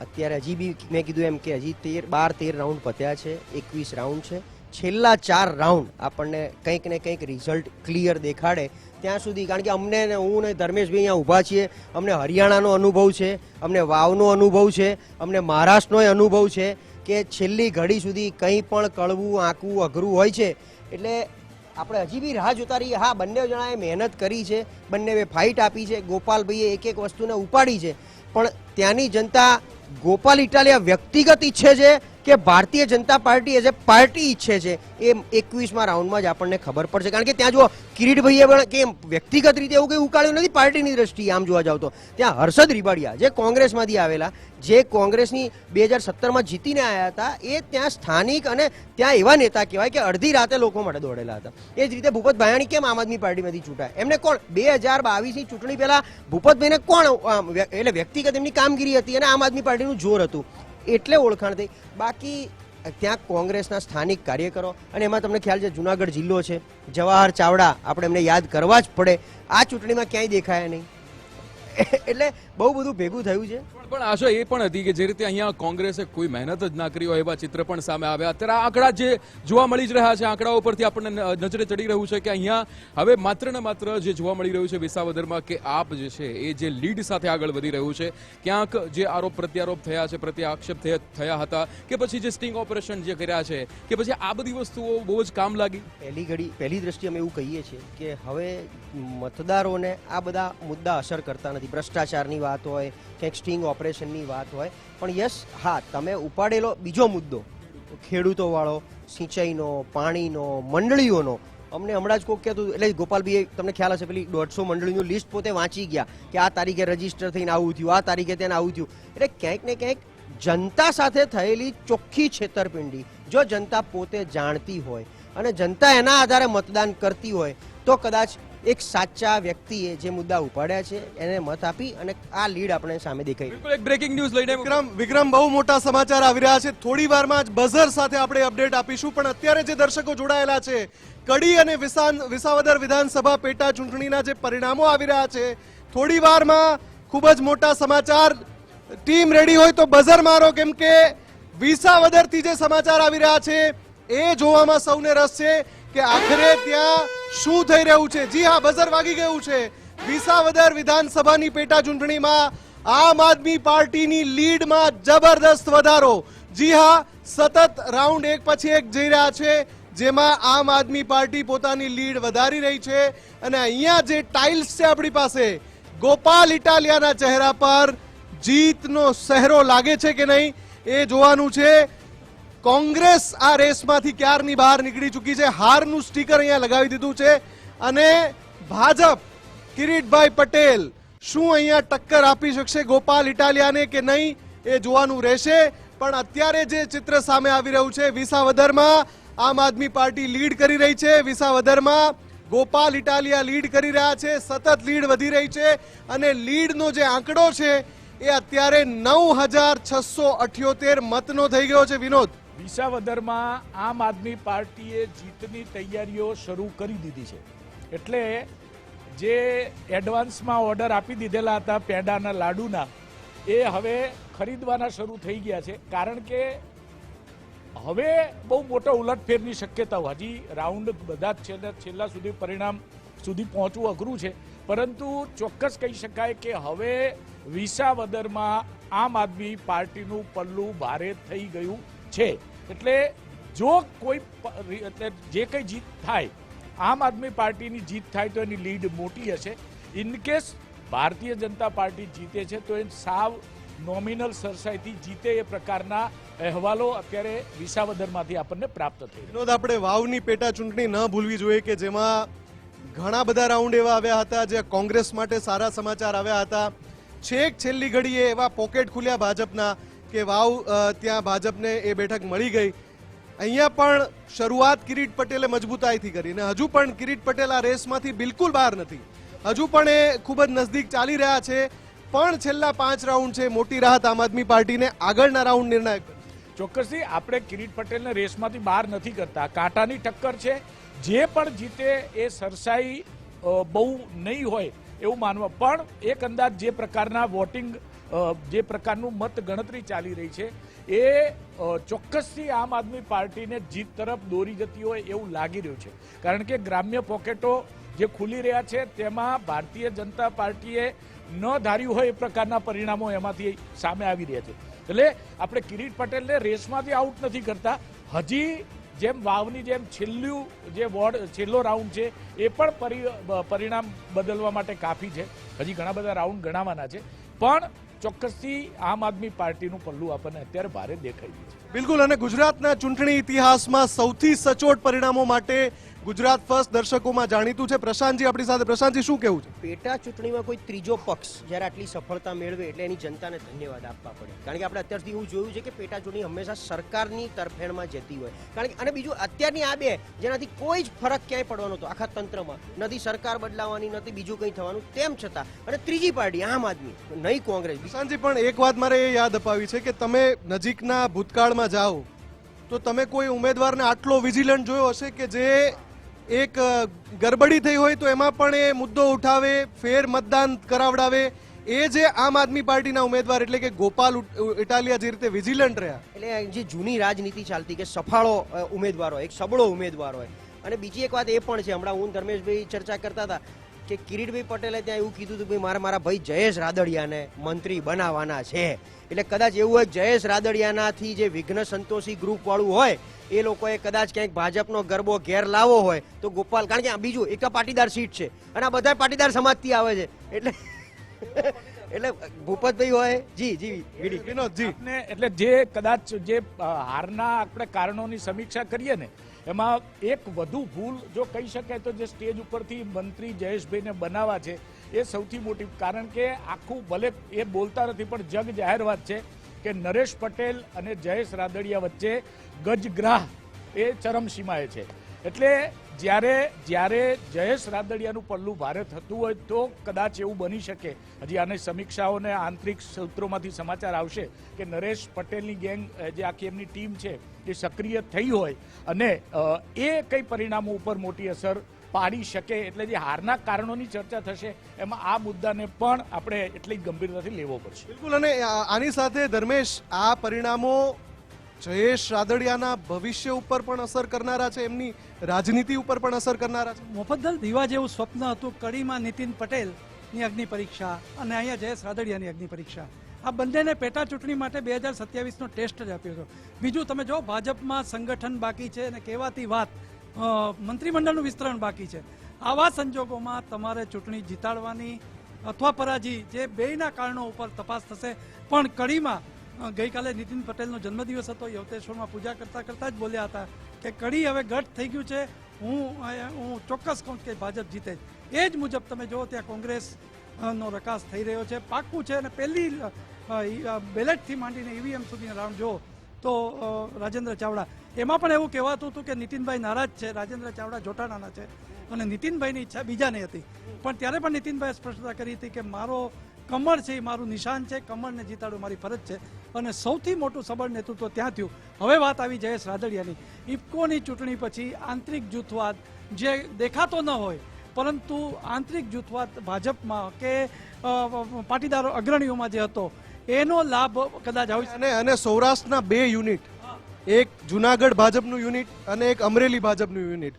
અત્યારે હજી બી મેં કીધું એમ કે હજી 12-13 રાઉન્ડ પત્યા છે, 21 રાઉન્ડ છે. છેલ્લા 4 રાઉન્ડ આપણને કંઈક ને કંઈક રિઝલ્ટ ક્લિયર દેખાડે ત્યાં સુધી, કારણ કે અમને હું ને ધર્મેશભાઈ અહીંયા ઊભા છીએ, અમને હરિયાણાનો અનુભવ છે, અમને વાવનો અનુભવ છે, અમને મહારાષ્ટ્રનો અનુભવ છે કે છેલ્લી ઘડી સુધી કંઈ પણ કળવું આંકવું અઘરું હોય છે. એટલે આપણે હજી બી રાહ જોતા રહીએ. હા, બંને જણાએ મહેનત કરી છે, બંને ફાઇટ આપી છે, ગોપાલભાઈએ એક એક વસ્તુને ઉપાડી છે, પણ ત્યાંની જનતા ગોપાલ ઇટાલિયા વ્યક્તિગત ઈચ્છે છે કે Bharatiya Janata party as a party ઈચ્છે છે એ 21મા રાઉન્ડમાં જ આપણને ખબર પડશે. કારણ કે ત્યાં જો કિરીટભાઈએ પણ કે વ્યક્તિગત રીતે એવું કંઈ ઉકાળ્યું નથી પાર્ટીની દ્રષ્ટિએ આમ જોવા જાવ તો ત્યાં હર્ષદ રીબાડિયા જે કોંગ્રેસમાંથી આવેલા, જે કોંગ્રેસની 2017માં જીતીને આવ્યા હતા, એ ત્યાં સ્થાનિક અને ત્યાં એવા નેતા કહેવાય કે અડધી રાતે લોકો માટે દોડેલા હતા. એ જ રીતે ભૂપત ભાયાણી કેમ આમ આદમી પાર્ટીમાંથી છૂટાય? એમને કોણ 2022ની ચૂંટણી પહેલા ભૂપતભાઈને કોણ એટલે વ્યક્તિગત એમની કામગીરી હતી અને આમ આદમી પાર્ટીનું જોર હતું એટલે ઓળખાણ થઈ. બાકી ત્યાં કોંગ્રેસના સ્થાનિક કાર્યકરો અને એમાં તમને ખ્યાલ છે જુનાગઢ જિલ્લો છે, જવાહર ચાવડા આપણે એમને યાદ કરવા જ પડે. આ ચૂંટણીમાં ક્યાંય દેખાયા નહીં એટલે બહુ બધું ભેગું થયું છે. પણ આશા એ પણ હતી કે જે રીતે અહીંયા કોંગ્રેસે કોઈ મહેનત જ ના કરી હોય એવા ચિત્ર પણ સામે આવ્યા. અત્યારે આ આંકડા જે જોવા મળી જ રહ્યા છે, આંકડાઓ પરથી આપણને નજરે ચડી રહ્યું છે કે અહીંયા હવે માત્ર ને માત્ર જે જોવા મળી રહ્યું છે વિસાવદરમાં કે આપ જે છે એ જે લીડ સાથે આગળ વધી રહ્યું છે. ક્યાંક જે આરોપ પ્રત્યારોપ થયા છે, પ્રત્યાક્ષેપ થયા હતા, કે પછી જે સ્ટિંગ ઓપરેશન જે કર્યા છે, કે પછી આ બધી વસ્તુઓ બહુ જ કામ લાગી. પહેલી દ્રષ્ટિએ અમે એવું કહીએ છીએ કે હવે મતદારોને આ બધા મુદ્દા અસર કરતા નથી. ભ્રષ્ટાચારની વાત હોય, ક્યાંક સ્ટિંગ ઓપરેશનની વાત હોય, પણ યસ, હા, તમે ઉપાડેલો બીજો મુદ્દો ખેડૂતોવાળો, સિંચાઈનો, પાણીનો, મંડળીઓનો, અમને હમણાં જ કોક કહેતું, એટલે ગોપાલભાઈ તમને ખ્યાલ હશે પેલી 150 મંડળીનું લિસ્ટ પોતે વાંચી ગયા કે આ તારીખે રજીસ્ટર થઈને આવું થયું, આ તારીખે તેને આવું થયું. એટલે ક્યાંક ને ક્યાંક જનતા સાથે થયેલી ચોખ્ખી છેતરપિંડી જો જનતા પોતે જાણતી હોય અને જનતા એના આધારે મતદાન કરતી હોય તો કદાચ એક સાચા વ્યક્તિએ જે મુદ્દા ઉપાડ્યા છે એને મત આપી અને આ લીડ આપણે સામે દેખાઈ. બિલકુલ એક બ્રેકિંગ ન્યૂઝ લઈને વિક્રમ, બહુ મોટા સમાચાર આવી રહ્યા છે. થોડી વારમાં જ બઝર સાથે આપણે અપડેટ આપીશું, પણ અત્યારે જે દર્શકો જોડાયેલા છે, કડી અને વિસાવદર વિધાનસભા પેટા ચૂંટણીના જે પરિણામો આવી રહ્યા છે, થોડી વારમાં ખૂબ જ મોટા સમાચાર. ટીમ રેડી હોય તો બઝર મારો, કેમ કે વિસાવદરથી જે સમાચાર આવી રહ્યા છે એ જોવામાં સૌને રસ છે કે આખરે ત્યાં શું થઈ રહ્યું છે. જી હા, બઝર વાગી ગયું છે. વિસાવદર વિધાનસભાની પેટા ચૂંટણીમાં આમ આદમી પાર્ટીની લીડમાં જબરદસ્ત વધારો. જી હા, સતત રાઉન્ડ એક પછી એક જઈ રહ્યા છે, જેમાં આમ આદમી પાર્ટી પોતાની લીડ વધારી રહી છે. અને અહીંયા જે ટાઇલ્સ છે આપણી પાસે, ગોપાલ ઇટાલિયાના ચહેરા પર જીતનો સહેરો લાગે છે કે નહીં એ જોવાનું છે. કોંગ્રેસ આ રેસમાંથી ક્યારની બહાર નીકળી ચૂકી છે, હારનું સ્ટીકર અહીંયા લગાવી દીધું છે. અને ભાજપ, કિરીટભાઈ પટેલ શું અહીંયા ટક્કર આપી શકશે ગોપાલ ઇટાલિયાને કે નહીં એ જોવાનું રહેશે. પણ અત્યારે જે ચિત્ર સામે આવી રહ્યું છે, વિસાવદરમાં આમ આદમી પાર્ટી લીડ કરી રહી છે, વિસાવદરમાં ગોપાલ ઇટાલિયા લીડ કરી રહ્યા છે, સતત લીડ વધી રહી છે. અને લીડનો જે આંકડો છે એ અત્યારે 9678 મતનો થઈ ગયો છે. વિનોદ, વિસાવદરમાં આમ આદમી પાર્ટીએ જીતની તૈયારીઓ શરૂ કરી દીધી છે. એટલે જે એડવાન્સમાં ઓર્ડર આપી દીધેલા હતા પેંડાના લાડુના, એ હવે ખરીદવાના શરૂ થઈ ગયા છે. કારણ કે હવે બહુ મોટો ઉલટફેરની શક્યતાઓ, હજી રાઉન્ડ બધા જ છેલ્લા સુધી પરિણામ સુધી પહોંચવું અઘરું છે, પરંતુ ચોક્કસ કહી શકાય કે હવે વિસાવદરમાં આમ આદમી પાર્ટીનું પલ્લું ભારે થઈ ગયું છે. એટલે જો કોઈ એટલે જે કંઈ જીત થાય, આમ આદમી પાર્ટીની જીત થાય તો એની લીડ મોટી હશે. ઇનકેસ ભારતીય જનતા પાર્ટી જીતે છે તો એ સાવ નોમિનલ સરસાઈથી જીતે એ પ્રકારના અહેવાલો અત્યારે વિસાવદરમાંથી આપણને પ્રાપ્ત થઈ. વિનોદ, આપણે વાવની પેટા ચૂંટણી ન ભૂલવી જોઈએ કે જેમાં ઘણા બધા રાઉન્ડ એવા આવ્યા હતા જે કોંગ્રેસ માટે સારા સમાચાર આવ્યા હતા. છેક છેલ્લી ઘડીએ એવા પોકેટ ખુલ્યા ભાજપના કે વાવ ત્યાં ભાજપને એ બેઠક મળી ગઈ. અહીંયા પણ શરૂઆત કિરીટ પટેલે મજબૂતાઈથી કરી અને હજુ પણ કિરીટ પટેલ આ રેસમાંથી બિલકુલ બહાર નથી. હજુ પણ એ ખૂબ જ નજદીક ચાલી રહ્યા છે. પણ છેલ્લા 5 રાઉન્ડ છે, મોટી રાહત આમ આદમી પાર્ટીને. આગળના રાઉન્ડ નિર્ણાયક. ચોક્કસથી આપણે કિરીટ પટેલને રેસમાંથી બહાર નથી કરતા. કાંટાની ટક્કર છે. જે પણ જીતે એ સરસાઈ બહુ નહીં હોય એવું માનવા, પણ એક અંદાજ જે પ્રકારના વોટિંગ, જે પ્રકારનું મત ગણતરી ચાલી રહી છે એ ચોક્કસથી આમ આદમી પાર્ટીને જીત તરફ દોરી જતી હોય એવું લાગી રહ્યું છે. કારણ કે ગ્રામ્ય પોકેટો જે ખુલી રહ્યા છે તેમાં ભારતીય જનતા પાર્ટીએ ન ધાર્યું હોય એ પ્રકારના પરિણામો એમાંથી સામે આવી રહ્યા છે. એટલે આપણે કિરીટ પટેલને રેસમાંથી આઉટ નથી કરતા. હજી જેમ વાવની જેમ છેલ્લો રાઉન્ડ છે એ પણ પરિણામ બદલવા માટે કાફી છે. હજી ઘણા બધા રાઉન્ડ ગણાવવાના છે, પણ ચોક્કસથી આમ આદમી પાર્ટીનું પલ્લું આપણને અત્યારે ભારે દેખાઈ રહ્યું છે. બિલકુલ. અને ગુજરાતના ચૂંટણી ઇતિહાસમાં સૌથી સચોટ પરિણામો માટે ગુજરાત ફર્સ્ટ દર્શકોમાં જાણીતું છે. પ્રશાંતજી આપણી સાથે. પ્રશાંતજી, શું કહેવું છે? પેટા ચૂંટણીમાં કોઈ ત્રીજો પક્ષ જ્યારે આટલી સફળતા મેળવે એટલે એની જનતાને ધન્યવાદ આપવા પડે. કારણ કે આપણે અત્યારથી એવું જોયું છે કે પેટા ચૂંટણી હંમેશા સરકારની તરફેણમાં જતી હોય. કારણ કે અને બીજું અત્યારની આ બે જેનાથી કોઈ જ ફરક ક્યાંય પડવાનો હતો આખા તંત્રમાં, નથી સરકાર બદલાવાની, નથી બીજું કંઈ થવાનું, તેમ છતાં અને ત્રીજી પાર્ટી આમ આદમી, નહીં કોંગ્રેસ. પ્રશાંતજી, પણ એક વાત મારે એ યાદ અપાવી છે કે તમે નજીકના ભૂતકાળમાં જાઓ તો તમે કોઈ ઉમેદવારને આટલો વિજિલન્ટ જોયો હશે કે જે એક ગરબડી થઈ હોય તો એમાં પણ એ મુદ્દો ઉઠાવે, ફેર મતદાન કરાવડાવે, એ જે આમ આદમી પાર્ટીના ઉમેદવાર એટલે કે ગોપાલ ઇટાલિયા જે રીતે વિજિલન્ટ રહ્યા, એટલે જે જૂની રાજનીતિ ચાલતી કે સફાળો ઉમેદવાર હોય, એક સબળો ઉમેદવાર હોય. અને બીજી એક વાત એ પણ છે, હમણાં હું ધર્મેશભાઈ ચર્ચા કરતા હતા કે કિરીટભાઈ પટેલે ત્યાં એવું કીધું હતું કે મારા ભાઈ જયેશ રાદડિયાને મંત્રી બનાવવાના છે. એટલે કદાચ એવું હોય જયેશ રાદડિયાનાથી જે વિઘ્ન સંતોષી ગ્રુપ વાળું હોય એ લોકોએ કદાચ ક્યાંક ભાજપનો ગરબો ઘેર લાવવો હોય તો ગોપાલ, કારણ કે આ બીજું એક તો પાટીદાર સીટ છે અને આ બધા પાટીદાર સમાજથી આવે છે એટલે એટલે ભૂપતભાઈ હોય જી વિનોદજી. એટલે જે કદાચ જે હારના આપણે કારણોની સમીક્ષા કરીએ ને એમાં એક વધુ ભૂલ જો કહી શકાય તો જે સ્ટેજ ઉપરથી મંત્રી જયેશભાઈને બનાવવા છે એ સૌથી મોટી, કારણ કે આખું ભલે એ બોલતા નથી પણ જગ જાહેર વાત છે કે નરેશ પટેલ અને જયેશ રાદડિયા વચ્ચે ગજગ્રાહ એ ચરમસીમાએ છે. એટલે જ્યારે જયેશ રાદડિયાનું પલ્લું ભારે થતું હોય તો કદાચ એવું બની શકે, હજી આની સમીક્ષાઓને આંતરિક સૂત્રોમાંથી સમાચાર આવશે કે નરેશ પટેલની ગેંગ જે આખી એમની ટીમ છે એ સક્રિય થઈ હોય અને એ કઈ પરિણામો ઉપર મોટી અસર પાડી શકે. એટલે જે હારના કારણોની ચર્ચા થશે એમાં આ મુદ્દાને પણ આપણે એટલી ગંભીરતાથી લેવો પડશે. બિલકુલ. અને આની સાથે ધર્મેશ, આ પરિણામો જયેશ રાદડિયાના ભવિષ્ય ઉપર પણ અસર કરનારા છે, એમની રાજનીતિ ઉપર પણ અસર કરનારા છે. મોફતદલ દીવા જેવું સ્વપ્ન હતું કડીમાં નીતિન પટેલની અગ્નિ પરીક્ષા અને અહીંયા જયેશ રાદડિયાની અગ્નિ પરીક્ષા. આ બંનેને પેટા ચૂંટણી માટે 2027નો ટેસ્ટ જ આપ્યો હતો. બીજું તમે જો ભાજપમાં સંગઠન બાકી છે અને કહેવાતી વાત મંત્રીમંડળનું વિસ્તરણ બાકી છે. આવા સંજોગોમાં તમારે ચૂંટણી જીતાડવાની અથવા પરાજી જે બેયના કારણો ઉપર તપાસ થશે. પણ કડીમાં ગઈકાલે નીતિન પટેલનો જન્મદિવસ હતો, યવતેશ્વરમાં પૂજા કરતા કરતા જ બોલ્યા હતા કે કડી હવે ગઢ થઈ ગયું છે, હું ચોક્કસ કહું કે ભાજપ જીતે જ. એ જ મુજબ તમે જો ત્યાં કોંગ્રેસ નો રકાસ થઈ રહ્યો છે, પાક્કું છે. અને પહેલી બેલેટથી માંડીને ઈવીએમ સુધીના રાઉન્ડ જો તો રાજેન્દ્ર ચાવડા, એમાં પણ એવું કહેવાતું હતું કે નીતિનભાઈ નારાજ છે, રાજેન્દ્ર ચાવડા જોટાણાના છે અને નીતિનભાઈની ઈચ્છા બીજાની હતી. પણ ત્યારે પણ નીતિનભાઈએ સ્પષ્ટતા કરી હતી કે મારો કમળ છે એ મારું નિશાન છે, કમળને જીતાડવું મારી ફરજ છે. અને સૌથી મોટું સબળ નેતૃત્વ ત્યાં થયું. હવે વાત આવી જયેશ રાદડિયાની. ઇફકોની ચૂંટણી પછી આંતરિક જૂથવાદ જે દેખાતો ન હોય પરંતુ આંતરિક જૂથવાદ ભાજપમાં કે પાટીદારો અગ્રણીઓમાં જે હતો એનો લાભ કદાચ આવી. અને સૌરાષ્ટ્રના 2 યુનિટ, એક જુનાગઢ ભાજપનું યુનિટ અને એક અમરેલી ભાજપનું યુનિટ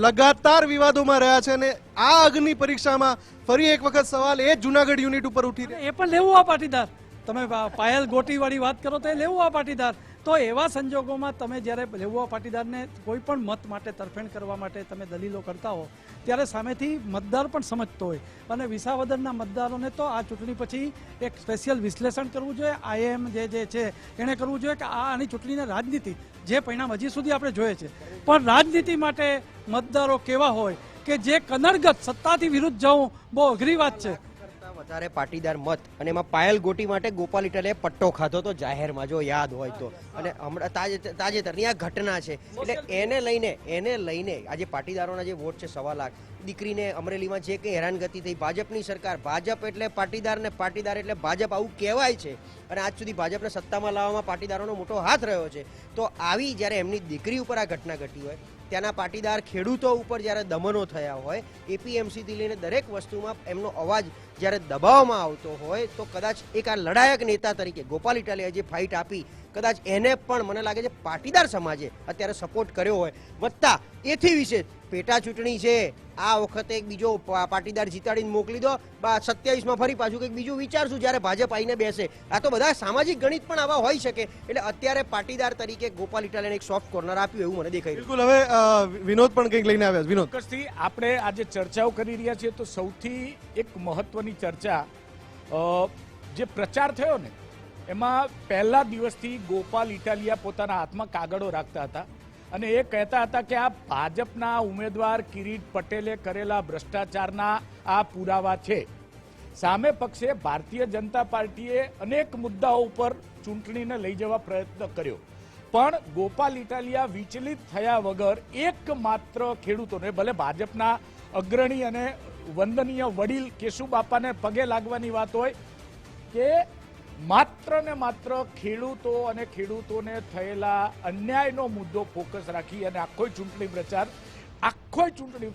લગાતાર વિવાદોમાં રહ્યા છે. અને આ અગ્નિ પરીક્ષામાં ફરી એક વખત સવાલ એ જુનાગઢ યુનિટ ઉપર ઉઠી રહ્યા. એ પણ લેવું આ પાટીદાર. તમે પાયલ ગોટીવાળી વાત કરો તો એ લેવું આ પાટીદાર. તો એવા સંજોગોમાં તમે જ્યારે લેવું આ પાટીદારને કોઈ પણ મત માટે તરફેણ કરવા માટે તમે દલીલો કરતા હો ત્યારે સામેથી મતદાર પણ સમજતો હોય. અને વિસાવદરના મતદારોને તો આ ચૂંટણી પછી એક સ્પેશિયલ વિશ્લેષણ કરવું જોઈએ. આઈએમ જે છે એણે કરવું જોઈએ કે આની ચૂંટણીની રાજનીતિ જે પરિણામ હજી સુધી આપણે જોઈએ છે પણ રાજનીતિ માટે મતદારો કેવા હોય કે જે કનડગત સત્તાથી વિરુદ્ધ જવું બહુ અઘરી વાત છે. વધારે પાટીદાર મત અને એમાં પાયલ ગોટી માટે ગોપાલ ઇટાલિયાએ પટ્ટો ખાધો તો જાહેરમાં, જો યાદ હોય તો. અને હમણાં તાજેતરની આ ઘટના છે એટલે એને લઈને આજે પાટીદારોના જે વોટ છે 1.25 લાખ, દીકરીને અમરેલીમાં જે કંઈ હેરાનગતિ થઈ, ભાજપની સરકાર, ભાજપ એટલે પાટીદાર ને પાટીદાર એટલે ભાજપ, આવું કહેવાય છે. અને આજ સુધી ભાજપને સત્તામાં લાવવામાં પાટીદારોનો મોટો હાથ રહ્યો છે. તો આવી જ્યારે એમની દીકરી ઉપર આ ઘટના ઘટી હોય, ત્યાંના પાટીદાર ખેડૂતો ઉપર જ્યારે દમનો થયા હોય, એપીએમસીથી લઈને દરેક વસ્તુમાં એમનો અવાજ જ્યારે દબાવવામાં આવતો હોય તો કદાચ એક આ લડાયક નેતા તરીકે ગોપાલ ઇટાલિયાએ જે ફાઇટ આપી કદાચ એને પણ મને લાગે છે પાટીદાર સમાજે અત્યારે સપોર્ટ કર્યો હોય. વત્તા એથી વિશે પેટા ચૂંટણી છે, આ વખતે એક બીજો પાટીદાર જીતાડીને મોકલી દો, 27માં ફરી પાછું કંઈક બીજું વિચારશું જ્યારે ભાજપ આવીને બેસે. આ તો બધા સામાજિક ગણિત પણ આવા હોઈ શકે. એટલે અત્યારે પાટીદાર તરીકે ગોપાલ ઇટાલિયાને એક સોફ્ટ કોર્નર આપ્યું એવું મને દેખાય. બિલકુલ. હવે વિનોદ પણ કંઈક લઈને આવ્યા. વિનોદ, ચોક્કસથી આપણે આજે ચર્ચાઓ કરી રહ્યા છીએ તો સૌથી એક મહત્વની ચર્ચા જે પ્રચાર થયો ને એમાં પહેલા દિવસથી ગોપાલ ઇટાલિયા પોતાના હાથમાં કાગળો રાખતા હતા અને એ કહેતા હતા કે આ ભાજપના ઉમેદવાર કિરીટ પટેલે કરેલા ભ્રષ્ટાચારના આ પુરાવા છે. સામે પક્ષે ભારતીય જનતા પાર્ટીએ અનેક મુદ્દાઓ ઉપર ચૂંટણીને લઈ જવા પ્રયત્ન કર્યો પણ ગોપાલ ઇટાલિયા વિચલિત થયા વગર એકમાત્ર ખેડૂતોને, ભલે ભાજપના અગ્રણી અને વંદનીય વડીલ કેશુબાપાને પગે લાગવાની વાત હોય કે માત્ર ને માત્ર ખેડૂતો અને ખેડૂતોને થયેલા અન્યાયનો મુદ્દો ફોકસ રાખી અને આખો ચૂંટણી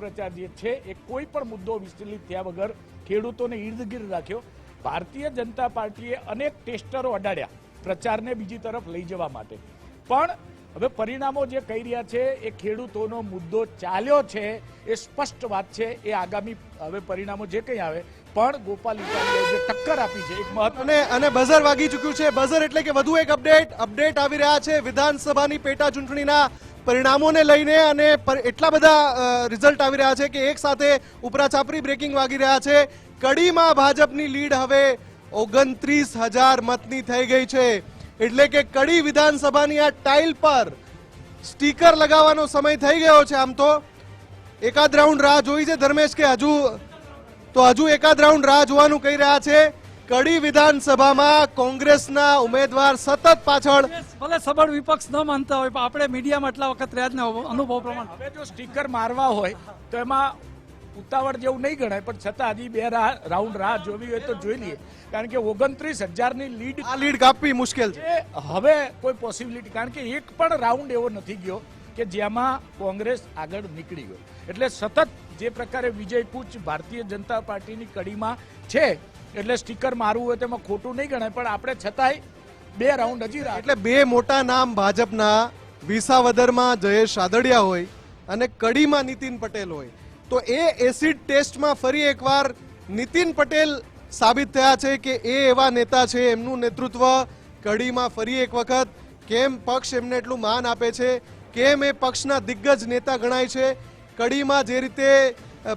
પ્રચાર જે છે એ કોઈ પણ મુદ્દો વિચલિત થયા વગર ખેડૂતોને ઇર્દ ગિર્દ રાખ્યો. ભારતીય જનતા પાર્ટીએ અનેક ટેસ્ટરો અડાડ્યા પ્રચારને બીજી તરફ લઈ જવા માટે, પણ હવે પરિણામો જે કહી રહ્યા છે એ ખેડૂતોનો મુદ્દો ચાલ્યો છે એ સ્પષ્ટ વાત છે. એ આગામી હવે પરિણામો જે કંઈ આવે પણ ગોપાલ ઇટાલિયાએ જે ટક્કર આપી છે એક મહત્વ. અને બઝર વાગી ચૂક્યું છે. બઝર એટલે કે વધુ એક અપડેટ આવી રહ્યા છે વિધાનસભાની પેટા ચૂંટણીના પરિણામોને લઈને, અને એટલા બધા રિઝલ્ટ આવી રહ્યા છે કે એક સાથે ઉપરાચાપરી બ્રેકિંગ વાગી રહ્યા છે. કડીમાં ભાજપની લીડ હવે 29,000 મતની થઈ ગઈ છે. એટલે કે કડી વિધાનસભાની આ ટાઇલ પર સ્ટીકર લગાવવાનો સમય થઈ ગયો છે. આમ તો એકાદ રાઉન્ડ રાહ જોઈ છે ધર્મેશ, કે હજુ એકાદ રાઉન્ડ રાહ જોવાનું કહી રહ્યા છે. કડી વિધાનસભામાં કોંગ્રેસના ઉમેદવાર સતત પાછળ, ભલે સબળ વિપક્ષ ન માનતા હોય પણ આપણે મીડિયામાં એટલા વખત રહ્યા જ ને અનુભવ પ્રમાણે હવે જો સ્ટીકર મારવા હોય તો એમાં ઉતાવળ જેવું નહીં ગણાય, પણ છતાં હજી 2 રાઉન્ડ રાહ જોવી હોય તો જોઈ લઈએ, કારણ કે 29,000ની લીડ, આ લીડ કાપવી મુશ્કેલ છે. એ હવે કોઈ પોસિબિલિટી, કારણ કે એક પણ રાઉન્ડ એવો નથી ગયો કે જેમાં કોંગ્રેસ આગળ નીકળી ગયો. એટલે સતત જે પ્રકારે વિજય કૂચ ભારતીય જનતા પાર્ટીની કડીમાં છે, એટલે સ્ટીકર મારવું હોય તેમાં ખોટું નહીં ગણાય, પણ આપણે છતાંય 2 રાઉન્ડ હજી રાહ. એટલે 2 મોટા નામ ભાજપના, વિસાવદરમાં જયેશ રાદડિયા હોય અને કડીમાં નીતિન પટેલ હોય, તો એ એસિડ ટેસ્ટમાં ફરી એકવાર નીતિન પટેલ સાબિત થયા છે કે એ એવા નેતા છે. એમનું નેતૃત્વ કડીમાં ફરી એક વખત, કેમ પક્ષ એમને એટલું માન આપે છે, કેમ એ પક્ષના દિગ્ગજ નેતા ગણાય છે. કડીમાં જે રીતે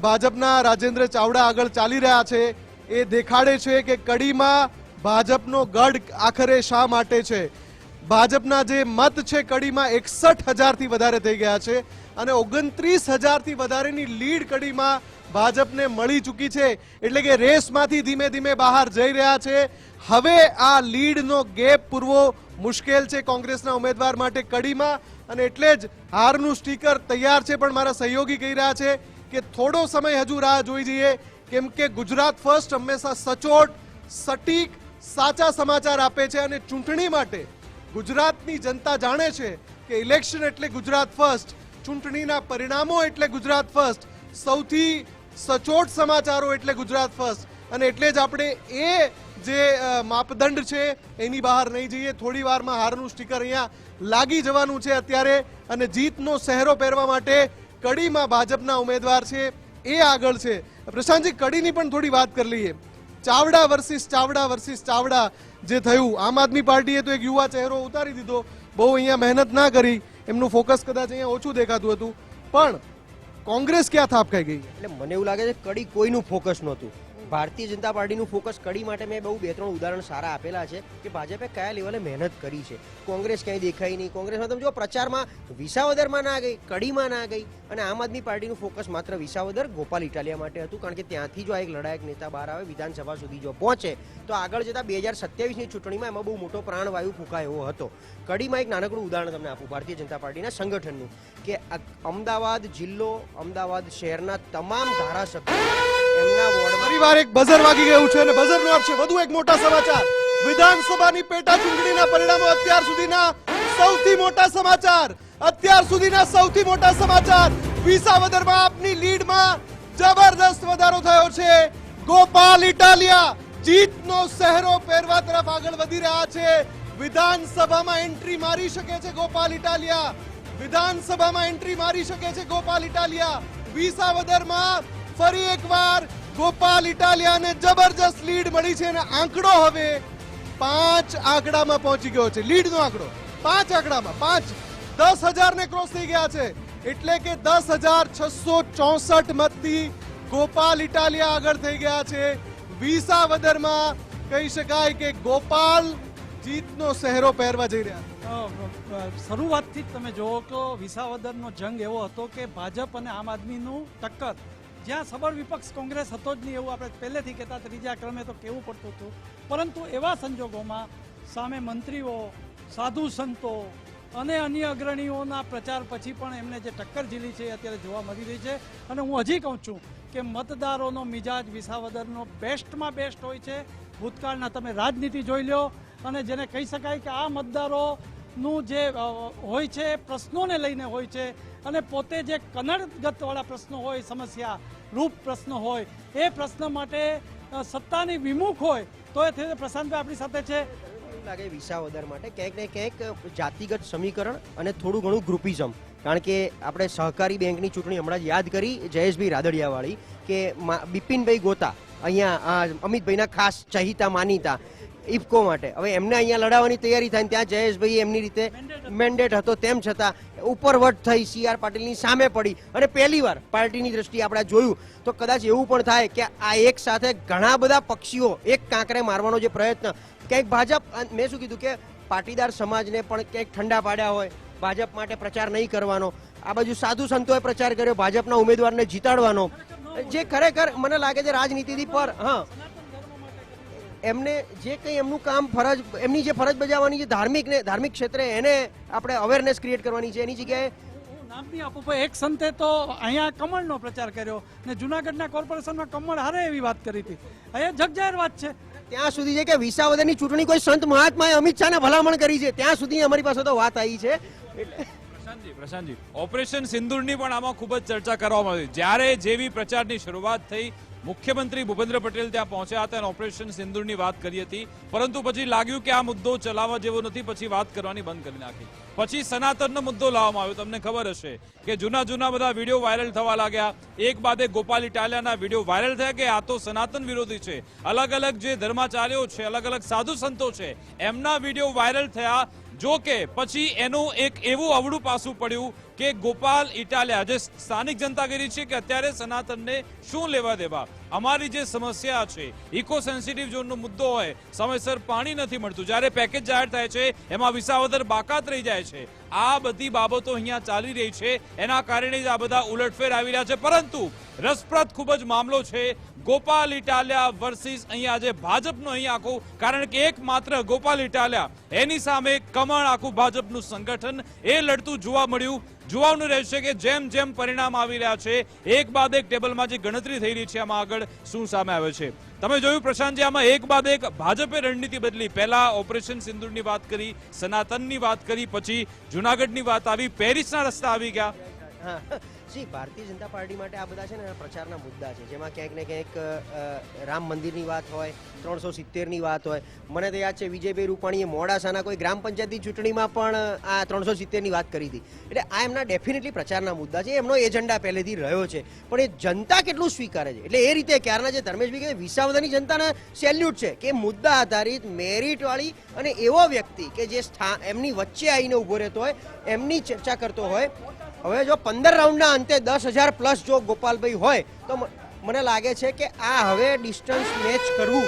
ભાજપના રાજેન્દ્ર ચાવડા આગળ ચાલી રહ્યા છે એ દેખાડે છે કે કડીમાં ભાજપનો ગઢ આખરે શા માટે છે. ભાજપના જે મત છે કડીમાં 61,000થી વધારે થઈ ગયા છે અને 29,000થી વધારેની લીડ કડીમાં ભાજપને મળી ચૂકી છે. એટલે કે રેસમાંથી ધીમે ધીમે બહાર જઈ રહ્યા છે. હવે આ લીડનો ગેપ પૂરવો મુશ્કેલ છે કોંગ્રેસના ઉમેદવાર માટે કડીમાં, અને એટલે જ હારનું સ્ટીકર તૈયાર છે. પણ મારા સહયોગી કહી રહ્યા છે કે થોડો સમય હજુ રાહ જોઈ જઈએ, કેમ કે ગુજરાત ફર્સ્ટ હંમેશા સચોટ, સટીક, સાચા સમાચાર આપે છે. અને ચૂંટણી માટે ગુજરાતની જનતા જાણે છે કે ઇલેક્શન એટલે ગુજરાત ફર્સ્ટ, ચૂંટણીના પરિણામો એટલે ગુજરાત ફર્સ્ટ, સૌથી સચોટ સમાચારો એટલે ગુજરાત ફર્સ્ટ. અને એટલે જ આપણે એ જે માપદંડ છે એની બહાર નહીં જઈએ. થોડી વારમાં હારનું સ્ટીકર અહીંયા લાગી જવાનું છે અત્યારે, અને જીતનો સહેરો પહેરવા માટે કડીમાં ભાજપના ઉમેદવાર છે એ આગળ છે. પ્રશાંતજી, કડીની પણ થોડી વાત કરી લઈએ. ચાવડા વર્સિસ ચાવડા જે થયું, આમ આદમી પાર્ટીએ તો એક યુવા ચહેરો ઉતારી દીધો, બહુ અહીંયા મહેનત ના કરી, એમનું ફોકસ કદાચ અહીંયા ઓછું દેખાતું હતું, પણ કોંગ્રેસ ક્યાં થાપ ખાઈ ગઈ? એટલે મને એવું લાગે છે કડી કોઈનું ફોકસ નહોતું. ભારતીય જનતા પાર્ટીનું ફોકસ કડી માટે મેં બહુ 2-3 ઉદાહરણ સારા આપેલા છે કે ભાજપે કયા લેવલે મહેનત કરી છે. કોંગ્રેસ ક્યાંય દેખાઈ નહીં. કોંગ્રેસમાં તમે જો પ્રચારમાં વિસાવદરમાં ના ગઈ, કડીમાં ના ગઈ, અને આમ આદમી પાર્ટીનું ફોકસ માત્ર વિસાવદર, ગોપાલ ઇટાલિયા માટે હતું. કારણ કે ત્યાંથી જો આ એક લડાયક નેતા બહાર આવે, વિધાનસભા સુધી જો પહોંચે, તો આગળ જતા 2027ની ચૂંટણીમાં એમાં બહુ મોટો પ્રાણવાયુ ફૂંકાય એવો હતો. કડીમાં એક નાનકડું ઉદાહરણ તમને આપું ભારતીય જનતા પાર્ટીના સંગઠનનું, કે અમદાવાદ જિલ્લો, અમદાવાદ શહેરના તમામ ધારાસભ્યો એમના વોર્ડમાં પરિવાર એક બઝર વાગી ગયું છે અને બઝરનો આપશે વધુ એક મોટા સમાચાર. વિધાનસભાની પેટા ચૂંટણીના પરિણામો અત્યાર સુધીના સૌથી મોટા સમાચાર. વિસાવદરમાં આપની લીડમાં જબરદસ્ત વધારો થયો છે. ગોપાલ ઇટાલિયા જીતનો સહેરો પહેરવા તરફ આગળ વધી રહ્યા છે. વિધાનસભામાં એન્ટ્રી મારી શકે છે ગોપાલ ઇટાલિયા. વિસાવદરમાં ફરી એકવાર ગોપાલ ઇટાલિયાને જબરજસ્ત લીડ મળી છે અને આંકડો હવે 5 આંકડામાં પહોંચી ગયો છે. લીડનો આંકડો 5 આંકડામાં 10,000 ને ક્રોસ થઈ ગયા છે. એટલે કે 10,664 મતથી ગોપાલ ઇટાલિયા આગળ થઈ ગયા છે. વિસાવદરમાં કહી શકાય કે ગોપાલ જીતનો સહેરો પહેરવા જઈ રહ્યા. શરૂઆતથી જ તમે જુઓ કે વિસાવદરનો જંગ એવો હતો કે ભાજપ અને આમ આદમીનું ટક્કર, જ્યાં સબળ વિપક્ષ કોંગ્રેસ હતો જ નહીં એવું આપણે પહેલેથી કહેતા, ત્રીજા ક્રમે તો કહેવું પડતું હતું. પરંતુ એવા સંજોગોમાં સામે મંત્રીઓ, સાધુ સંતો અને અન્ય અગ્રણીઓના પ્રચાર પછી પણ એમને જે ટક્કર ઝીલી છે એ અત્યારે જોવા મળી રહી છે. અને હું હજી કહું છું કે મતદારોનો મિજાજ વિસાવદરનો બેસ્ટમાં બેસ્ટ હોય છે. ભૂતકાળના તમે રાજનીતિ જોઈ લો, અને જેને કહી શકાય કે આ મતદારોનું જે હોય છે પ્રશ્નોને લઈને હોય છે, અને પોતે જે કનડગતવાળા પ્રશ્નો હોય, સમસ્યા રૂપ પ્રશ્નો હોય, એ પ્રશ્ન માટે સત્તાની વિમુખ હોય તો એ થઈને પ્રશાંતભાઈ આપણી સાથે છે. એવું લાગે વિસાવદર માટે ક્યાંક ને ક્યાંક જાતિગત સમીકરણ અને થોડું ઘણું ગ્રુપિઝમ, કારણ કે આપણે સહકારી બેંકની ચૂંટણી હમણાં જ યાદ કરી જયેશભાઈ રાદડિયાવાળી, કે બિપિનભાઈ ગોતા અહીંયા અમિતભાઈના ખાસ ચહિતા માનીતા ઇફકો માટે, હવે એમને અહીંયા લડાવવાની તૈયારી થાય, ત્યાં જયેશભાઈ એમની રીતે મેન્ડેટ હતો તેમ છતાં ઉપરવટ થઈ CR પાટીલની સામે પડી અને પહેલીવાર પાર્ટીની દ્રષ્ટિએ આપણે જોયું તો કદાચ એવું પણ થાય કે આ એક સાથે ઘણા બધા પક્ષીઓ એક કાંકરે મારવાનો જે પ્રયત્ન, ક્યાંક ભાજપ, મેં શું કીધું કે પાટીદાર સમાજને પણ ક્યાંક ઠંડા પાડ્યા હોય, ભાજપ માટે પ્રચાર નહીં કરવાનો, આ બાજુ સાધુ સંતોએ પ્રચાર કર્યો ભાજપના ઉમેદવારને જીતાડવાનો, જે ખરેખર મને લાગે છે રાજનીતિથી પર, હા એમને જે કંઈ એમનું કામ ફરજ, એમની જે ફરજ બજાવવાની છે ધાર્મિક ક્ષેત્રે, એને આપણે અવેરનેસ ક્રિએટ કરવાની છે, એની જગ્યાએ નામ નહીં આપું પણ એક સંતે તો અહીંયા કમળનો પ્રચાર કર્યો ને જુનાગઢના કોર્પોરેશનમાં કમળ હારે એવી વાત કરી હતી. અહીંયા જગજાહેર વાત છે. ત્યાં સુધી છે કે વિસાવદરની ચૂંટણી કોઈ સંત મહાત્માએ અમિત શાહને ભલામણ કરી છે, ત્યાં સુધી અમારી પાસે તો વાત આવી છે. પ્રશાંતજી, ઓપરેશન સિંદૂરની પણ આમાં ખૂબ જ ચર્ચા કરવામાં આવી. જ્યારે જેવી પ્રચારની શરૂઆત થઈ, મુખ્યમંત્રી ભૂપેન્દ્ર પટેલ ત્યાં પહોંચ્યા હતા અને ઓપરેશન સિંદૂરની વાત કરી હતી, પરંતુ પછી લાગ્યું કે આ મુદ્દો ચલાવવા જેવો નથી, પછી વાત કરવાની બંધ કરી નાખી. પછી સનાતનનો મુદ્દો લાવવામાં આવ્યો. તમને ખબર હશે કે જૂના બધા વિડીયો વાયરલ થવા લાગ્યા, એક બાદ એક ગોપાલ ઇટાલિયાના વિડીયો વાયરલ થયા કે આ તો સનાતન વિરોધી છે, અલગ અલગ જે ધર્માચાર્યો છે, અલગ અલગ સાધુ સંતો છે, એમના વિડીયો વાયરલ થયા. જો કે પછી એનું એક એવું અવળું પાસું પડ્યું કે ગોપાલ ઇટાલિયા જે સ્થાનિક જનતાગીરી છે કે અત્યારે સનાતનને શું લેવા દેવા, અમારી જે સમસ્યા છે ઇકો સેન્સિટિવ ઝોનનો મુદ્દો હોય, સમયસર પાણી નથી મળતું, જ્યારે પેકેજ જાહેર થાય છે એમાં વિસાવદર બાકાત રહી જાય છે, આ બધી બાબતો અહીંયા ચાલી રહી છે, એના કારણે જ આ બધા ઉલટફેર આવી રહ્યા છે. પરંતુ રસપ્રદ ખૂબ જ મામલો છે ગોપાલ ઇટાલિયા વર્સિસ અહીંયા આજે ભાજપનું અહીં આખું, કારણ કે એક માત્ર ગોપાલ ઇટાલિયા, એની સામે કમળ આખું ભાજપનું સંગઠન એ લડતું જોવા મળ્યું. જોવાનું રહેશે કે જેમ જેમ પરિણામ આવી રહ્યા છે, એક બાદ એક ટેબલમાં જે ગણતરી થઈ રહી છે આમાં આગળ શું સામે આવે છે. તમે જોયું પ્રશાંતજી, આમાં એક બાદ એક ભાજપે રણનીતિ બદલી. પહેલા ઓપરેશન સિંદૂરની વાત કરી, સનાતનની વાત કરી, પછી જુનાગઢની વાત આવી, પેરિસના રસ્તા આવી ગયા. ભારતીય જનતા પાર્ટી માટે આ બધા છે ને પ્રચારના મુદ્દા છે, જેમાં ક્યાંક ને ક્યાંક રામ મંદિરની વાત હોય, 370ની વાત હોય. મને તો યાદ છે વિજયભાઈ રૂપાણીએ મોડાસાના કોઈ ગ્રામ પંચાયતની ચૂંટણીમાં પણ આ 370ની વાત કરી હતી. એટલે આ એમના ડેફિનેટલી પ્રચારના મુદ્દા છે, એમનો એજન્ડા પહેલેથી રહ્યો છે, પણ એ જનતા કેટલું સ્વીકારે છે. એટલે એ રીતે ક્યારના જે ધર્મેશભાઈ કહે વિસાવદરની જનતાને સેલ્યુટ છે કે મુદ્દા આધારિત, મેરિટવાળી અને એવો વ્યક્તિ કે જે એમની વચ્ચે આવીને ઊભો રહેતો હોય, એમની ચર્ચા કરતો હોય. હવે જો 15 રાઉન્ડના અંતે 10,000 પ્લસ જો ગોપાલભાઈ હોય તો મને લાગે છે કે આ હવે ડિસ્ટન્સ મેચ કરવું